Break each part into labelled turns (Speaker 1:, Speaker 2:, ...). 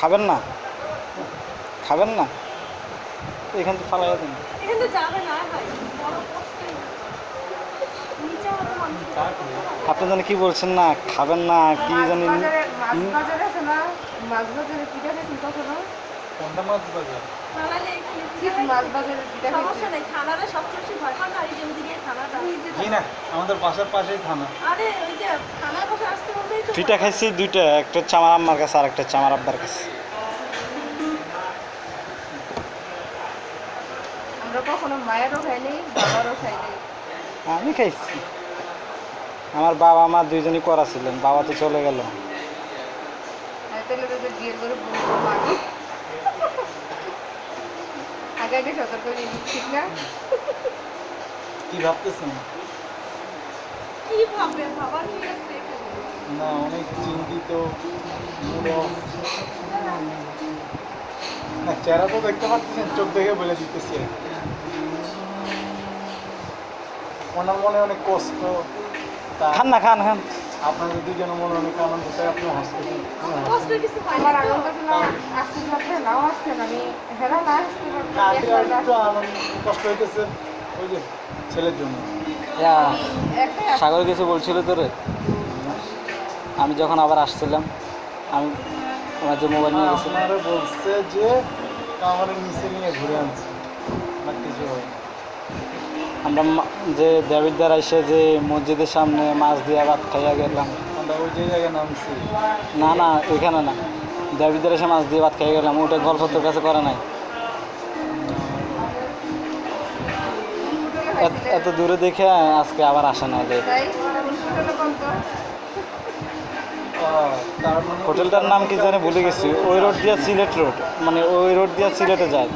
Speaker 1: খাবেন না? খাবেন না? এখান থেকে ফালাইয়া দেন। আপনি জানি কি বলছেন না, খাবেন না কি জানি।
Speaker 2: আমাদের বাসার পাশেই থানা।
Speaker 1: দুইটা খাইছি, দুইটা, একটা হচ্ছে আমার আম্মার কাছে আর একটা হচ্ছে আমার আব্বার কাছে।
Speaker 3: আমরা কখনো মায়েরও খাইনি, বাবারও খাইনি।
Speaker 1: আমি খাইছি। আমার বাবা মা দুইজনই করা ছিলেন, বাবা তো চলে গেল।
Speaker 3: তাহলে তোদের বিয়ে করে আগে আগে সতর্ক ঠিক না?
Speaker 2: কি ভাবতেছেন?
Speaker 3: কি ভাববেন, ভাবার কি আছে?
Speaker 2: না, অনেক চিন্তিত। না, চেহারা তো দেখতে পাচ্ছেন, চোখ দেখে বলে দিতেছি। ওনার মনে অনেক কষ্ট।
Speaker 1: খান না, খান খান।
Speaker 2: আপনাদের দুজনের মনে অনেক আনন্দ, তাই আপনি হসপিটাল।
Speaker 3: আমার আনন্দ আসতে পারছে নাও আসতে না, আমি হেরা না আসতে
Speaker 2: একটু আনন্দ কষ্ট হইতেছে ওই যে ছেলের জন্য।
Speaker 1: সাগর কিছু বলছিল তোরে? আমি যখন আবার আসছিলাম, আমি আমার যে মোবাইল নিয়ে গেছিলাম,
Speaker 2: আপনারা বলছে যে আমার নিচে নিয়ে ঘুরে আনছে, আমার কিছু হয়।
Speaker 1: আমরা যে দেবিদ্বার এসে যে মসজিদের সামনে মাছ দিয়ে ভাত খাইয়া গেলাম।
Speaker 2: আমরা ওই যে জায়গায় নামছি।
Speaker 1: না না, ওইখানে না, দেবিদ্বার এসে মাছ দিয়ে ভাত খাইয়া গেলাম। ওটা গল্প তোর কাছে করে নাই? এত দূরে দেখে আজকে আবার আসে না। হোটেলটার নাম কি জানি ভুলে গেছি। ওই রোড দিয়ে সিলেট রোড, মানে ওই রোড দিয়ে সিলেটে যায়।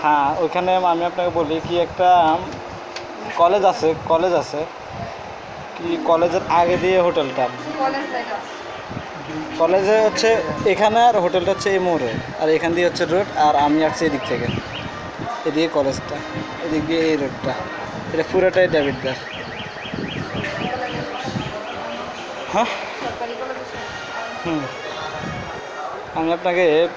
Speaker 1: হ্যাঁ, ওইখানে আমি আপনাকে বলি কি, একটা কলেজ আছে কি, কলেজের আগে দিয়ে হোটেলটা। কলেজে হচ্ছে এখানে, আর হোটেলটা হচ্ছে এই মোড়ে, আর এখান দিয়ে হচ্ছে রোড, আর আমি আসছি এদিক থেকে। এদিকে কলেজটা, এদিক দিয়ে এই রোডটা, এটা পুরোটাই দেবিদ্বার। হ্যাঁ, আমি আপনাকে